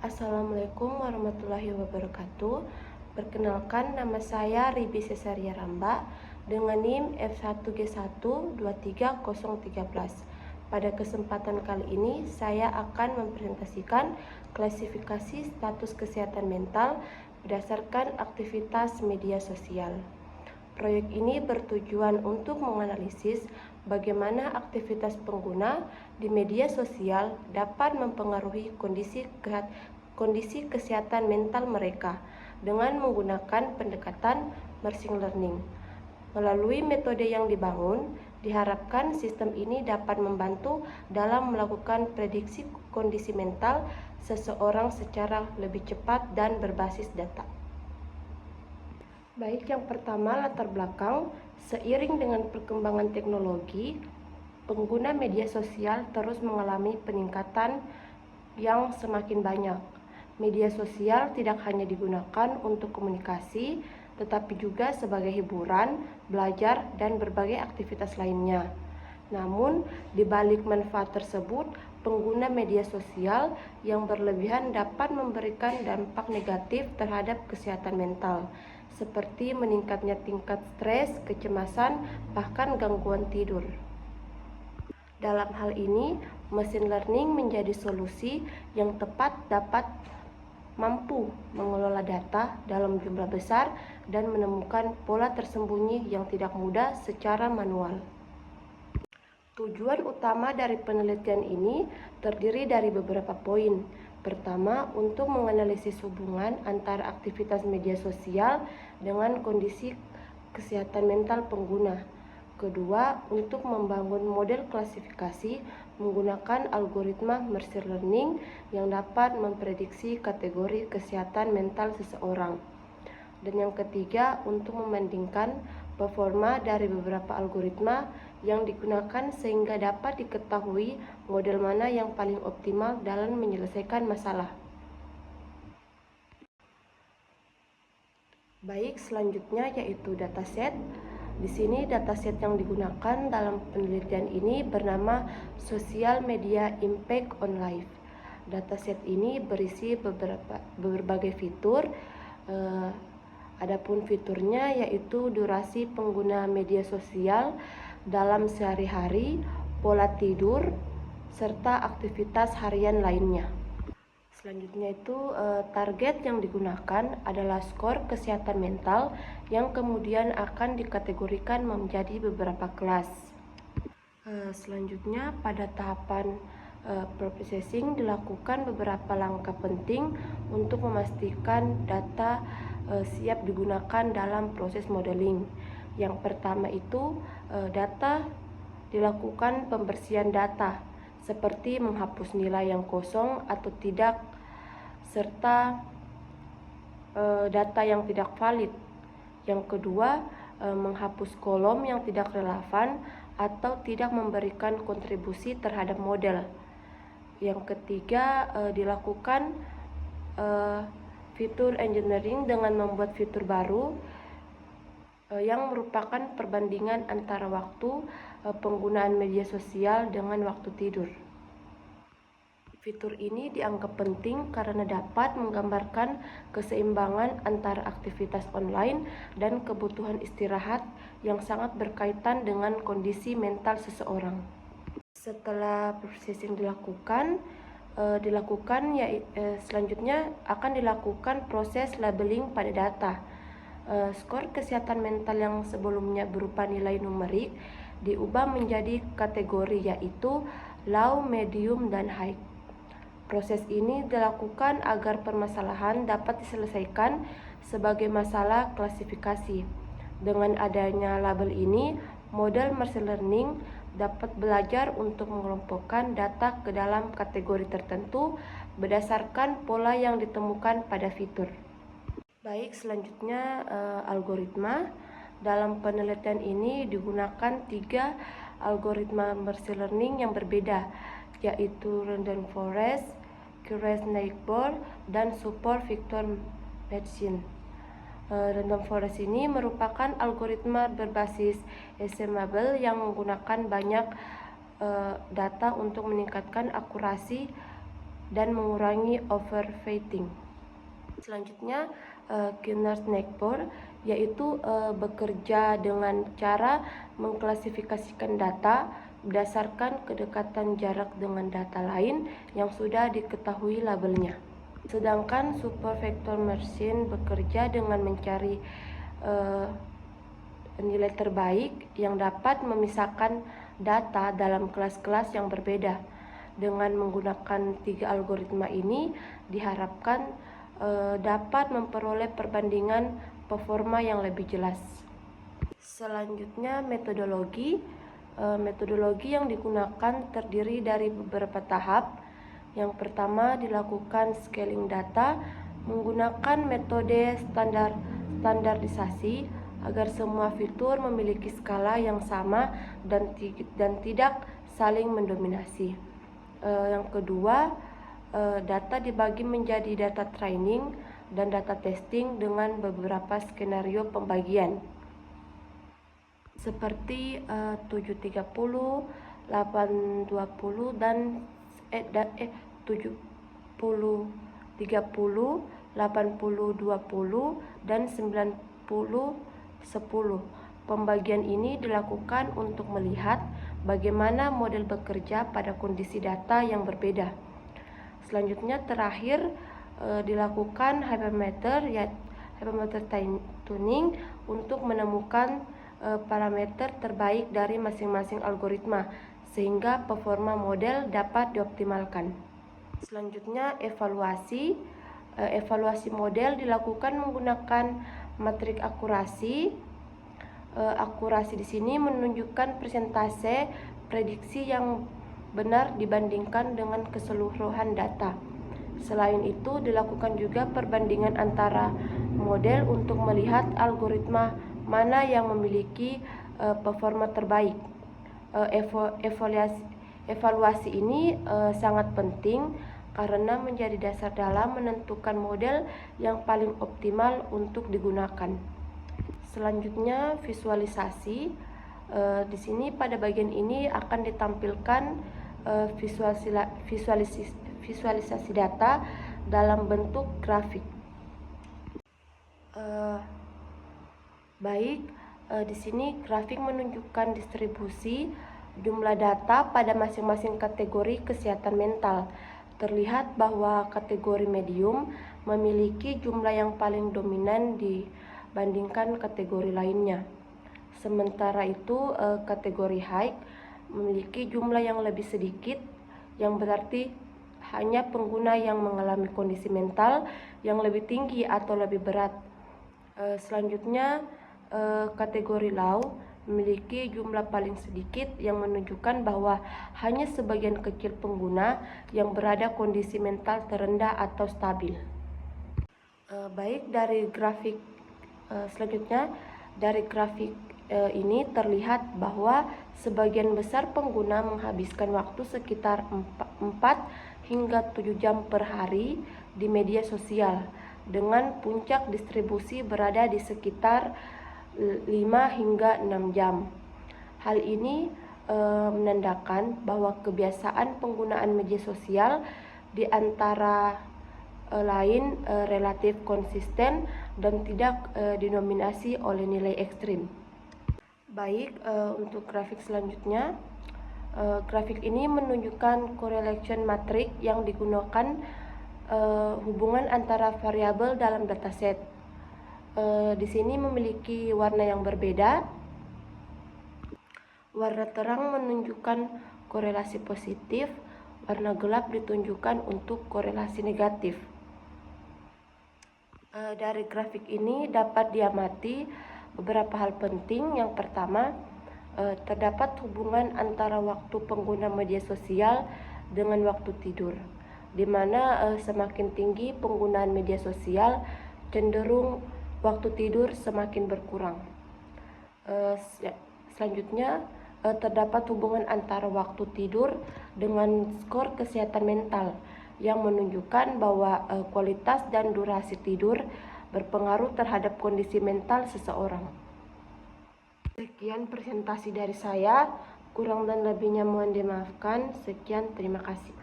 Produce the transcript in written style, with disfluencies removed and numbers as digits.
Assalamualaikum warahmatullahi wabarakatuh. Perkenalkan, nama saya Ribi Cesaria Ramba dengan NIM F1G1 23013. Pada kesempatan kali ini saya akan mempresentasikan klasifikasi status kesehatan mental berdasarkan aktivitas media sosial. Proyek ini bertujuan untuk menganalisis bagaimana aktivitas pengguna di media sosial dapat mempengaruhi kondisi kesehatan mental mereka dengan menggunakan pendekatan machine learning. Melalui metode yang dibangun, diharapkan sistem ini dapat membantu dalam melakukan prediksi kondisi mental seseorang secara lebih cepat dan berbasis data. Baik, yang pertama latar belakang. Seiring dengan perkembangan teknologi, pengguna media sosial terus mengalami peningkatan yang semakin banyak. Media sosial tidak hanya digunakan untuk komunikasi, tetapi juga sebagai hiburan, belajar, dan berbagai aktivitas lainnya. Namun, di balik manfaat tersebut, pengguna media sosial yang berlebihan dapat memberikan dampak negatif terhadap kesehatan mental, seperti meningkatnya tingkat stres, kecemasan, bahkan gangguan tidur. Dalam hal ini, machine learning menjadi solusi yang tepat dapat mampu mengelola data dalam jumlah besar dan menemukan pola tersembunyi yang tidak mudah secara manual. Tujuan utama dari penelitian ini terdiri dari beberapa poin. Pertama, untuk menganalisis hubungan antara aktivitas media sosial dengan kondisi kesehatan mental pengguna. Kedua, untuk membangun model klasifikasi menggunakan algoritma machine learning yang dapat memprediksi kategori kesehatan mental seseorang. Dan yang ketiga, untuk membandingkan performa dari beberapa algoritma yang digunakan sehingga dapat diketahui model mana yang paling optimal dalam menyelesaikan masalah. Baik, selanjutnya yaitu dataset. Di sini dataset yang digunakan dalam penelitian ini bernama Social Media Impact on Life. Dataset ini berisi berbagai fitur. Adapun fiturnya yaitu durasi pengguna media sosial dalam sehari-hari, pola tidur, serta aktivitas harian lainnya. Selanjutnya itu target yang digunakan adalah skor kesehatan mental yang kemudian akan dikategorikan menjadi beberapa kelas. Selanjutnya pada tahapan processing dilakukan beberapa langkah penting untuk memastikan data siap digunakan dalam proses modeling. Yang pertama itu data dilakukan pembersihan data seperti menghapus nilai yang kosong atau tidak, serta data yang tidak valid. Yang kedua, menghapus kolom yang tidak relevan atau tidak memberikan kontribusi terhadap model. Yang ketiga, dilakukan fitur engineering dengan membuat fitur baru yang merupakan perbandingan antara waktu penggunaan media sosial dengan waktu tidur. Fitur ini dianggap penting karena dapat menggambarkan keseimbangan antara aktivitas online dan kebutuhan istirahat yang sangat berkaitan dengan kondisi mental seseorang. Setelah processing selanjutnya akan dilakukan proses labeling pada data. Skor kesehatan mental yang sebelumnya berupa nilai numerik diubah menjadi kategori yaitu low, medium, dan high. Proses ini dilakukan agar permasalahan dapat diselesaikan sebagai masalah klasifikasi. Dengan adanya label ini, model machine learning dapat belajar untuk mengelompokkan data ke dalam kategori tertentu berdasarkan pola yang ditemukan pada fitur. Baik, selanjutnya algoritma. Dalam penelitian ini digunakan 3 algoritma machine learning yang berbeda, yaitu Random Forest, Curated Neighbor, dan Support Vector Machine. Random Forest ini merupakan algoritma berbasis ensemble yang menggunakan banyak data untuk meningkatkan akurasi dan mengurangi overfitting. Selanjutnya, Kuehne-Nagel yaitu bekerja dengan cara mengklasifikasikan data berdasarkan kedekatan jarak dengan data lain yang sudah diketahui labelnya. Sedangkan supervector machine bekerja dengan mencari nilai terbaik yang dapat memisahkan data dalam kelas-kelas yang berbeda. Dengan menggunakan 3 algoritma ini diharapkan dapat memperoleh perbandingan performa yang lebih jelas. Selanjutnya, metodologi yang digunakan terdiri dari beberapa tahap. Yang pertama, dilakukan scaling data menggunakan metode standarisasi agar semua fitur memiliki skala yang sama dan tidak saling mendominasi. Yang kedua, data dibagi menjadi data training dan data testing dengan beberapa skenario pembagian seperti 730, 820 dan 70 30, 80 20 dan 90 10. Pembagian ini dilakukan untuk melihat bagaimana model bekerja pada kondisi data yang berbeda. Selanjutnya terakhir dilakukan hypermeter tuning untuk menemukan parameter terbaik dari masing-masing algoritma sehingga performa model dapat dioptimalkan. Selanjutnya evaluasi model dilakukan menggunakan matrik akurasi. Akurasi di sini menunjukkan persentase prediksi yang benar dibandingkan dengan keseluruhan data. Selain itu, dilakukan juga perbandingan antara model untuk melihat algoritma mana yang memiliki performa terbaik. Evaluasi ini sangat penting karena menjadi dasar dalam menentukan model yang paling optimal untuk digunakan. Selanjutnya, visualisasi. Di sini pada bagian ini akan ditampilkan visualisasi data dalam bentuk grafik. Di sini grafik menunjukkan distribusi jumlah data pada masing-masing kategori kesehatan mental. Terlihat bahwa kategori medium memiliki jumlah yang paling dominan dibandingkan kategori lainnya. Sementara itu, kategori high memiliki jumlah yang lebih sedikit, yang berarti hanya pengguna yang mengalami kondisi mental yang lebih tinggi atau lebih berat. Selanjutnya, kategori low memiliki jumlah paling sedikit yang menunjukkan bahwa hanya sebagian kecil pengguna yang berada kondisi mental terendah atau stabil. Dari grafik selanjutnya, dari grafik ini terlihat bahwa sebagian besar pengguna menghabiskan waktu sekitar 4 hingga 7 jam per hari di media sosial, dengan puncak distribusi berada di sekitar 5 hingga 6 jam. Hal ini menandakan bahwa kebiasaan penggunaan media sosial di antara lain relatif konsisten dan tidak didominasi oleh nilai ekstrim. Untuk grafik selanjutnya, grafik ini menunjukkan correlation matrix yang digunakan hubungan antara variabel dalam dataset. Di sini memiliki warna yang berbeda. Warna terang menunjukkan korelasi positif, warna gelap ditunjukkan untuk korelasi negatif. Dari grafik ini dapat diamati beberapa hal penting. Yang pertama, terdapat hubungan antara waktu pengguna media sosial dengan waktu tidur, di mana semakin tinggi penggunaan media sosial, cenderung waktu tidur semakin berkurang. Selanjutnya, terdapat hubungan antara waktu tidur dengan skor kesehatan mental yang menunjukkan bahwa kualitas dan durasi tidur berpengaruh terhadap kondisi mental seseorang. Sekian presentasi dari saya, kurang dan lebihnya mohon dimaafkan. Sekian, terima kasih.